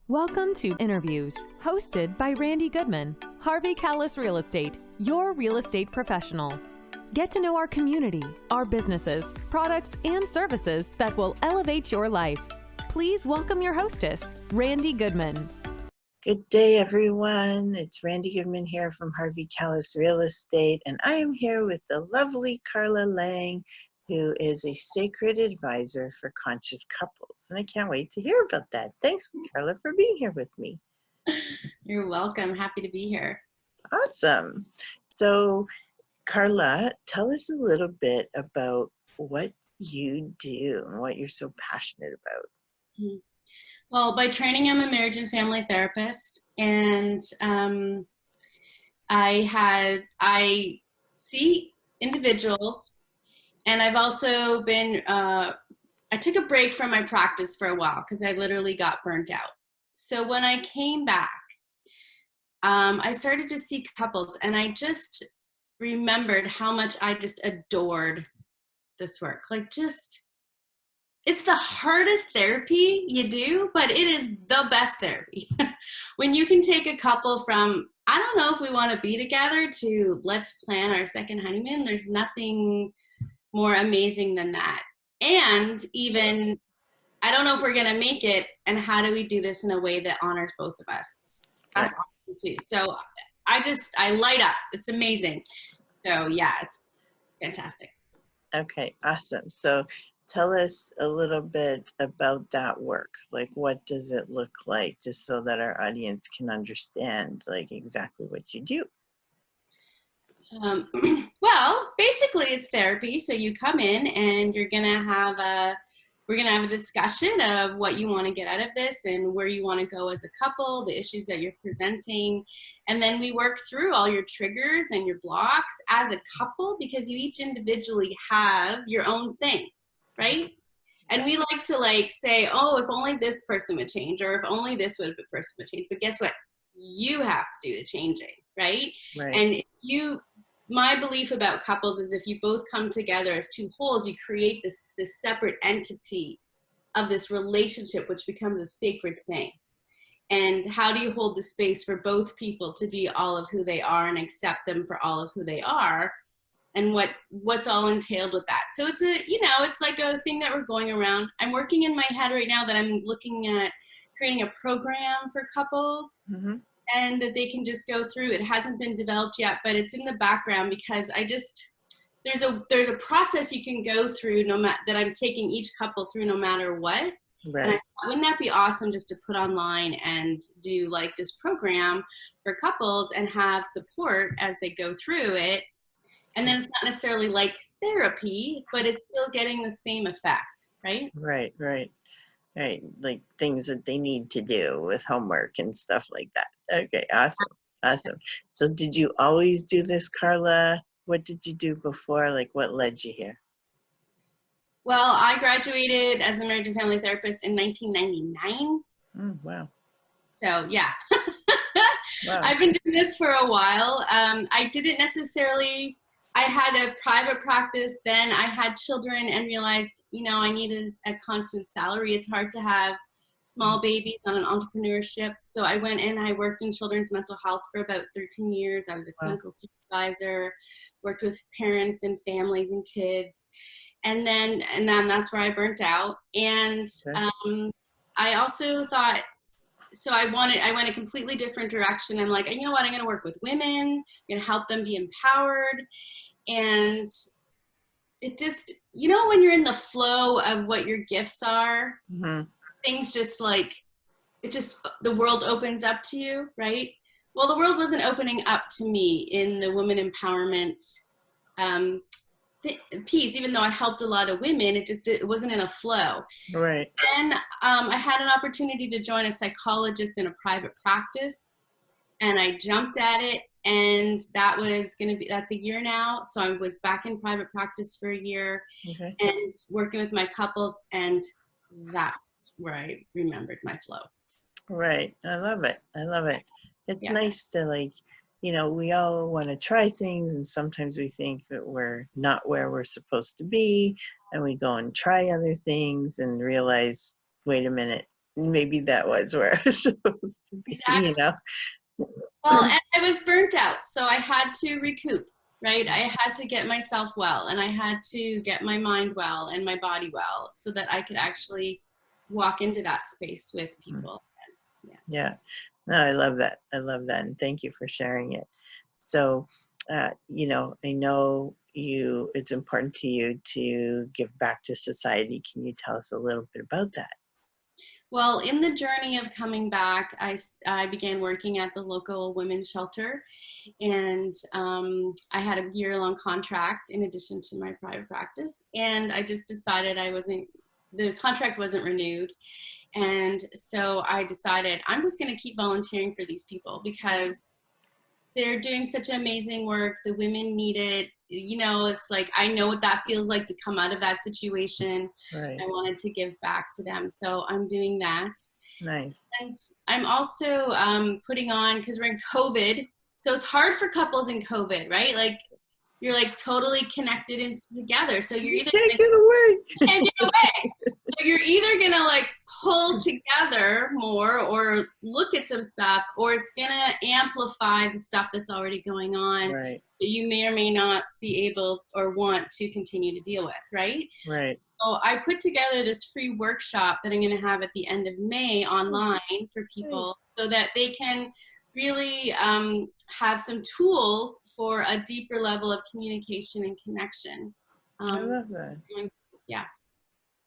Welcome to Interviews, hosted by Randy Goodman, Harvey Karlas Real Estate, your real estate professional. Get to know our community, our businesses, products, and services that will elevate your life. Please welcome your hostess, Randy Goodman. Good day, everyone. It's Randy Goodman here from Harvey Karlas Real Estate, and I am here with the lovely Karla Lang, who is a sacred advisor for conscious couples. And I can't wait to hear about that. Thanks, Karla, for being here with me. You're welcome. Happy to be here. Awesome. So, Karla, tell us a little bit about what you do and what you're so passionate about. Well, by training, I'm a marriage and family therapist, and I see individuals. And I've also been, I took a break from my practice for a while because I literally got burnt out. So when I came back, I started to see couples, and I just remembered how much I just adored this work. It's the hardest therapy you do, but it is the best therapy. When you can take a couple from, I don't know if we want to be together, to let's plan our second honeymoon, there's nothing more amazing than that. And even, I don't know if we're going to make it, and how do we do this in a way that honors both of us? That's awesome too. So I light up. It's amazing. So yeah, it's fantastic. Okay, awesome. So tell us a little bit about that work. Like, what does it look like, just so that our audience can understand like exactly what you do? Well, basically it's therapy. So you come in and we're going to have a discussion of what you want to get out of this and where you want to go as a couple, the issues that you're presenting. And then we work through all your triggers and your blocks as a couple, because you each individually have your own thing, right? And we like to say, oh, if only this person would change, or if only this person would change. But guess what? You have to do the changing, right? Right. And my belief about couples is if you both come together as two wholes, you create this separate entity of this relationship, which becomes a sacred thing. And how do you hold the space for both people to be all of who they are and accept them for all of who they are? And what's all entailed with that. So it's like a thing that we're going around. I'm working in my head right now that I'm looking at creating a program for couples. Mm-hmm. And that they can just go through. It hasn't been developed yet, but it's in the background, because there's a process you can go through that I'm taking each couple through no matter what. Right. And wouldn't that be awesome just to put online and do like this program for couples and have support as they go through it? And then it's not necessarily like therapy, but it's still getting the same effect, right? Right. Like things that they need to do with homework and stuff like that. Okay, awesome. So did you always do this, Karla? What did you do before? Like, what led you here? Well, I graduated as a marriage and family therapist in 1999. Wow. So yeah. Wow. I've been doing this for a while. I didn't necessarily, I had a private practice, then I had children and realized, I needed a constant salary. It's hard to have small babies on an entrepreneurship. So I went in, I worked in children's mental health for about 13 years. I was a clinical supervisor, worked with parents and families and kids. And then that's where I burnt out. And I also thought, so I went a completely different direction. I'm like, you know what, I'm going to work with women, I'm going to help them be empowered. And it just, when you're in the flow of what your gifts are, mm-hmm. things just the world opens up to you, right? Well, the world wasn't opening up to me in the women empowerment piece, even though I helped a lot of women, it wasn't in a flow. Right. Then I had an opportunity to join a psychologist in a private practice, and I jumped at it, and that's a year now. So I was back in private practice for a year, okay. And working with my couples, and that's where I remembered my flow. Right. I love it. It's nice to we all want to try things, and sometimes we think that we're not where we're supposed to be, and we go and try other things and realize, wait a minute, maybe that was where I was supposed to be, you know? Well, and I was burnt out, so I had to recoup, right? I had to get myself well, and I had to get my mind well and my body well so that I could actually walk into that space with people. Yeah. Yeah. No, I love that. I love that. And thank you for sharing it. So, you know, I know it's important to you to give back to society. Can you tell us a little bit about that? Well, in the journey of coming back, I began working at the local women's shelter, and I had a year-long contract in addition to my private practice, and I just decided the contract wasn't renewed, and so I decided I'm just going to keep volunteering for these people because they're doing such amazing work. The women need it. You know, it's like, I know what that feels like to come out of that situation. Right. I wanted to give back to them. So I'm doing that. Nice. And I'm also putting on, because we're in COVID, so it's hard for couples in COVID, right? Like, you're like totally connected and together. So you're either Can't get away. can't get away. So you're either gonna like pull together more or look at some stuff, or it's gonna amplify the stuff that's already going on Right. that you may or may not be able or want to continue to deal with, right? Right. So I put together this free workshop that I'm going to have at the end of May online for people so that they can really have some tools for a deeper level of communication and connection. I love that. Yeah.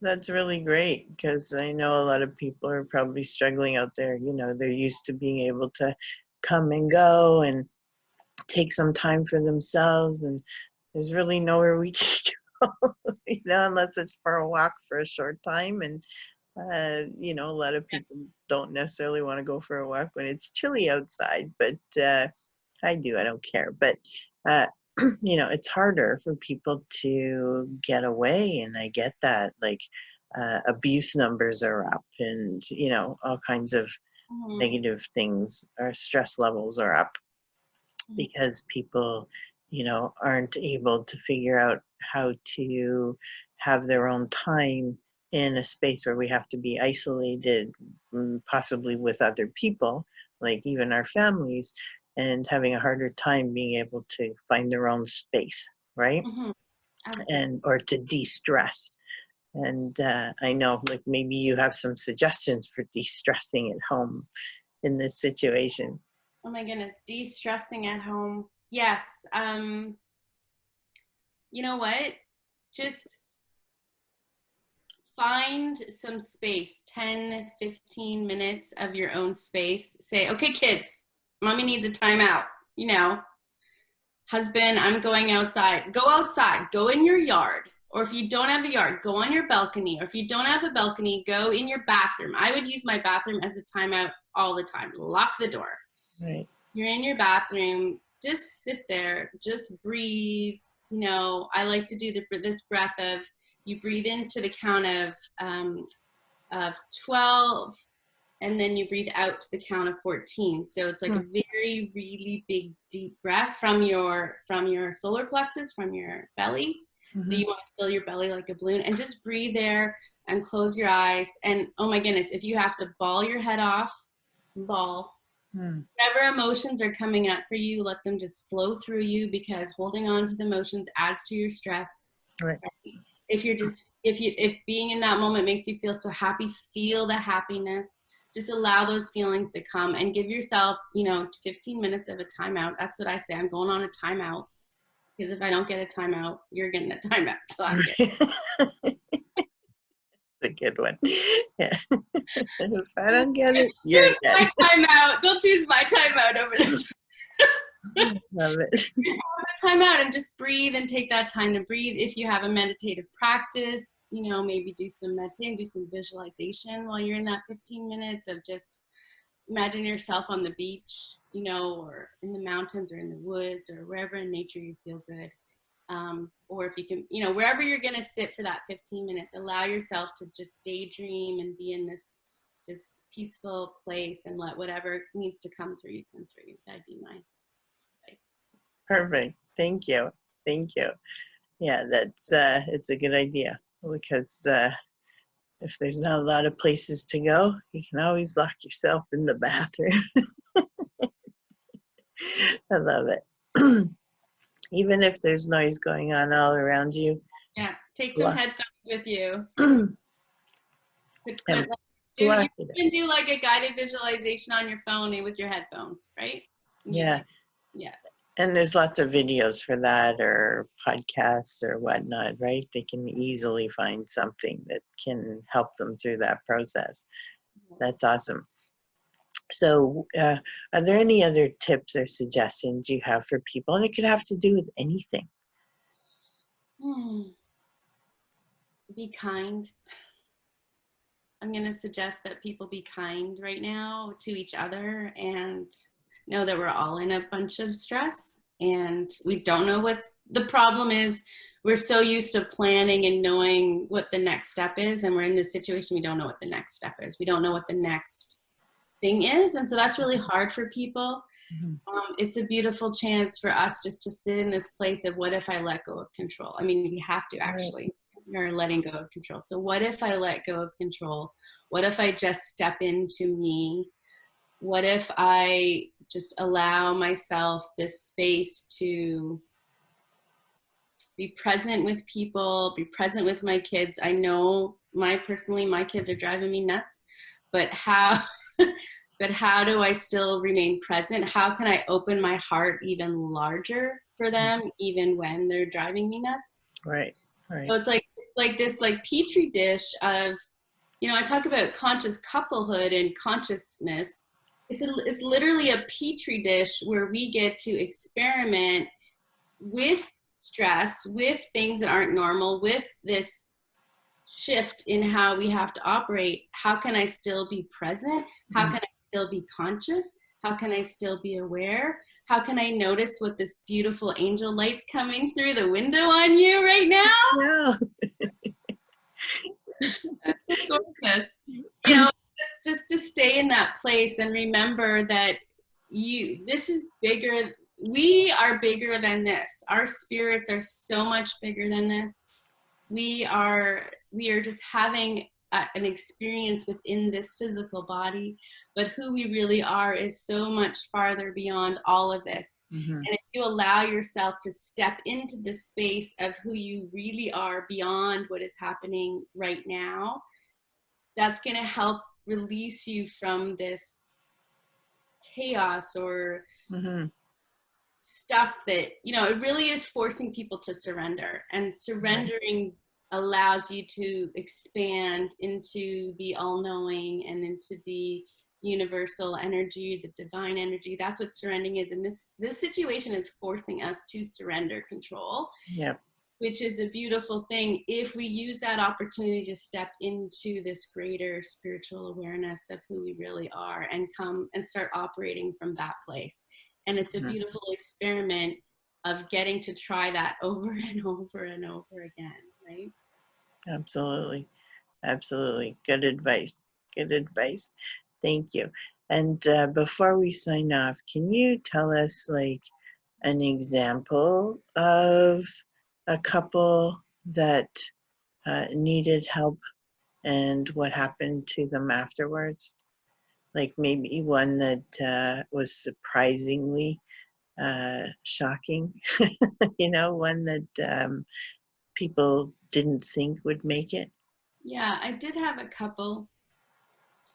That's really great because I know a lot of people are probably struggling out there. You know, they're used to being able to come and go and take some time for themselves, and there's really nowhere we can go, you know, unless it's for a walk for a short time. And you know, a lot of people don't necessarily want to go for a walk when it's chilly outside, but I do. I don't care. But you know, it's harder for people to get away, and I get that. Like abuse numbers are up, and you know, all kinds of negative things. Our stress levels are up because people, you know, aren't able to figure out how to have their own time in a space where we have to be isolated, possibly with other people, like even our families, and having a harder time being able to find their own space, right? And or to de-stress. And I know, like, maybe you have some suggestions for de-stressing at home in this situation. Oh my goodness, de-stressing at home. Yes. You know what? Just find some space, 10, 15 minutes of your own space. Say, okay, kids, mommy needs a timeout. You know, husband, I'm going outside. Go outside, go in your yard. Or if you don't have a yard, go on your balcony. Or if you don't have a balcony, go in your bathroom. I would use my bathroom as a timeout all the time. Lock the door. Right. You're in your bathroom, just sit there, just breathe. You know, I like to do this breath of, you breathe into the count of 12, and then you breathe out to the count of 14. So it's like a very, really big, deep breath from your solar plexus, from your belly. So you want to fill your belly like a balloon, and just breathe there and close your eyes. And oh my goodness, if you have to bawl your head off, bawl. Whatever emotions are coming up for you, let them just flow through you, because holding on to the emotions adds to your stress. Right. If you're just, if being in that moment makes you feel so happy, feel the happiness. Just allow those feelings to come and give yourself, you know, 15 minutes of a timeout. That's what I say. I'm going on a timeout, because if I don't get a timeout, you're getting a timeout. So I'm getting a good one. Yeah. If I don't get it, you're choose my timeout. They'll choose my timeout over this. Love it. Time out and just breathe, and take that time to breathe. If you have a meditative practice, you know, maybe do some meditating, do some visualization while you're in that 15 minutes of just imagine yourself on the beach, you know, or in the mountains or in the woods or wherever in nature you feel good. Or if you can, you know, wherever you're going to sit for that 15 minutes, allow yourself to just daydream and be in this just peaceful place, and let whatever needs to come through you come through you. That'd be my advice. Perfect. Thank you. Thank you. Yeah, that's it's a good idea, because If there's not a lot of places to go, you can always lock yourself in the bathroom. I love it. Even if there's noise going on all around you. Yeah, take some headphones with you. And You can do like a guided visualization on your phone and with your headphones, right? Yeah. Yeah. And there's lots of videos for that, or podcasts or whatnot, right? They can easily find something that can help them through that process. That's awesome. So are there any other tips or suggestions you have for people? And it could have to do with anything. Be kind. I'm going to suggest that people be kind right now to each other and know that we're all in a bunch of stress and we don't know what the problem is. We're so used to planning and knowing what the next step is, and we're in this situation, we don't know what the next step is. We don't know what the next thing is, and so that's really hard for people. It's a beautiful chance for us just to sit in this place of, what if I let go of control? I mean, we have to actually. You're letting go of control. So what if I let go of control? What if I just step into me? What if I just allow myself this space to be present with people, be present with my kids? I know my kids are driving me nuts, but how do I still remain present? How can I open my heart even larger for them, even when they're driving me nuts? Right. So it's like this petri dish of, I talk about conscious couplehood and consciousness. It's literally a petri dish where we get to experiment with stress, with things that aren't normal, with this shift in how we have to operate. How can I still be present? How can I still be conscious? How can I still be aware? How can I notice what this beautiful angel light's coming through the window on you right now? Yeah. That's so gorgeous. Just to stay in that place and remember that this is bigger. We are bigger than this. Our spirits are so much bigger than this. We are just having an experience within this physical body, but who we really are is so much farther beyond all of this. And if you allow yourself to step into the space of who you really are beyond what is happening right now, that's going to help release you from this chaos or stuff that, it really is forcing people to surrender, and surrendering allows you to expand into the all-knowing and into the universal energy, the divine energy. That's what surrendering is. And this situation is forcing us to surrender control. Yep. Which is a beautiful thing if we use that opportunity to step into this greater spiritual awareness of who we really are and come and start operating from that place. And it's a beautiful experiment of getting to try that over and over and over again, right? Absolutely. Absolutely. Good advice. Good advice. Thank you. And before we sign off, can you tell us an example of a couple that needed help and what happened to them afterwards? Like maybe one that was surprisingly shocking, one that people didn't think would make it. Yeah, I did have a couple.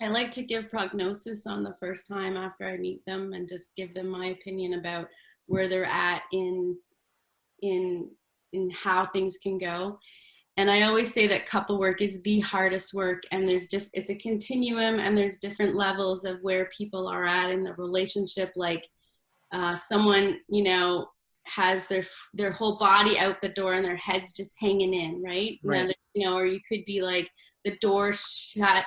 I like to give prognosis on the first time after I meet them and just give them my opinion about where they're at in how things can go. And I always say that couple work is the hardest work, and it's a continuum, and there's different levels of where people are at in the relationship. Like someone, has their whole body out the door and their head's just hanging in, right? Right. Or you could be like the door shut,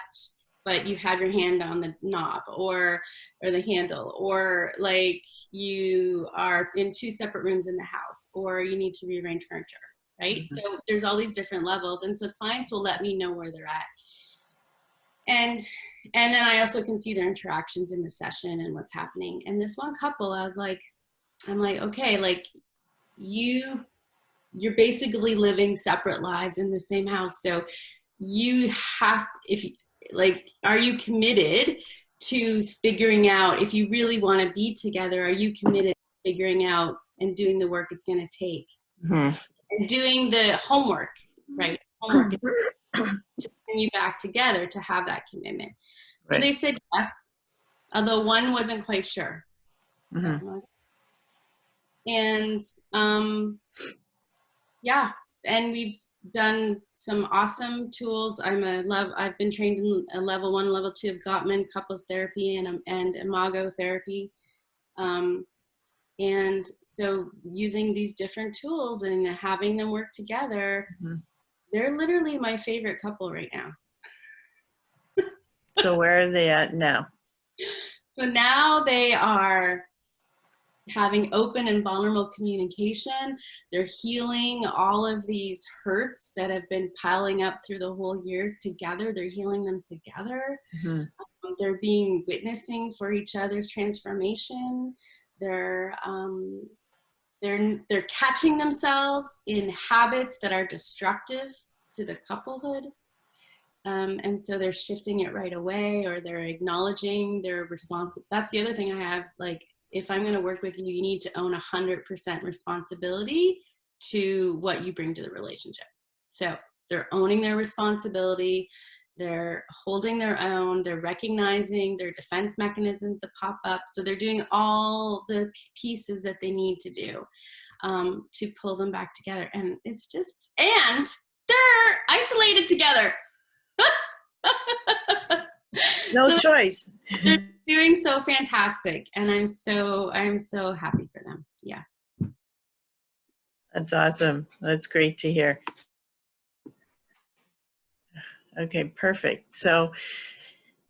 but you have your hand on the knob or the handle, or like you are in two separate rooms in the house, or you need to rearrange furniture, right? So there's all these different levels. And so clients will let me know where they're at. And then I also can see their interactions in the session and what's happening. And this one couple, I'm like, okay, like you're basically living separate lives in the same house. So you have, are you committed to figuring out, if you really want to be together, are you committed to figuring out and doing the work it's going to take? Mm-hmm. And doing the homework, right? Homework to bring you back together, to have that commitment. So Right. they said yes, although one wasn't quite sure. Mm-hmm. So, and yeah, and we've done some awesome tools. I've been trained in a level 1, level 2 of Gottman couples therapy and Imago therapy. And so using these different tools and having them work together, Mm-hmm. they're literally my favorite couple right now. So where are they at now? So now they are having open and vulnerable communication. They're healing all of these hurts that have been piling up through the whole years together. They're healing them together. Mm-hmm. They're being witnessing for each other's transformation. They're catching themselves in habits that are destructive to the couplehood. And so they're shifting it right away, or they're acknowledging their response. That's the other thing I have, like, if I'm going to work with you, you need to own 100% responsibility to what you bring to the relationship. So they're owning their responsibility. They're holding their own. They're recognizing their defense mechanisms that pop up. So they're doing all the pieces that they need to do to pull them back together. And it's just, and they're isolated together. No So choice. they're doing so fantastic, and I'm so happy for them. Yeah. That's awesome. That's great to hear. Okay, perfect. So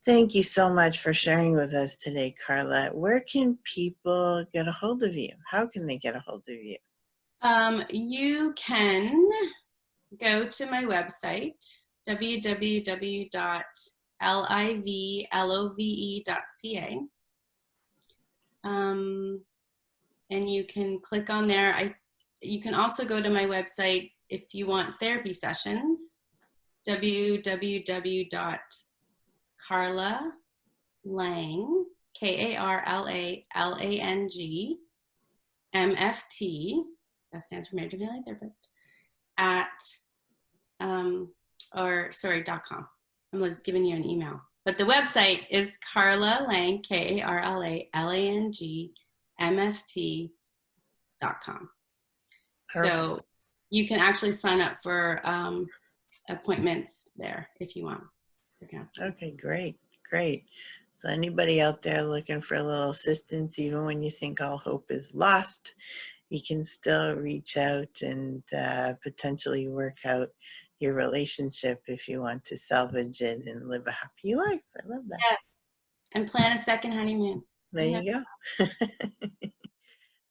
thank you so much for sharing with us today, Karla. Where can people get a hold of you? How can they get a hold of you? You can go to my website, www.livlove.ca. And you can click on there. You can also go to my website if you want therapy sessions, www.karlalang, KarlaLang, MFT, that stands for Marriage and Family Therapist, .com. I was giving you an email. But the website is Karlalang, KarlaLang, MFT.com. So you can actually sign up for appointments there if you want. Okay, great. So anybody out there looking for a little assistance, even when you think all hope is lost, you can still reach out and potentially work out your relationship if you want to salvage it and live a happy life. I love that. Yes. And plan a second honeymoon. There you go.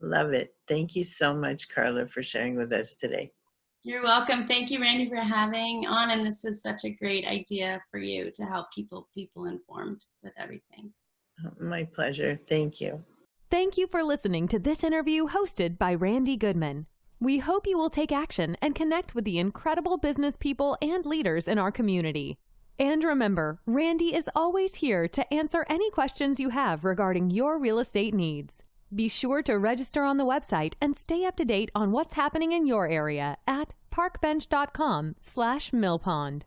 Love it. Thank you so much, Karla, for sharing with us today. You're welcome. Thank you, Randy, for having on. And this is such a great idea for you to help people informed with everything. My pleasure. Thank you. Thank you for listening to this interview hosted by Randy Goodman. We hope you will take action and connect with the incredible business people and leaders in our community. And remember, Randy is always here to answer any questions you have regarding your real estate needs. Be sure to register on the website and stay up to date on what's happening in your area at parkbench.com/millpond.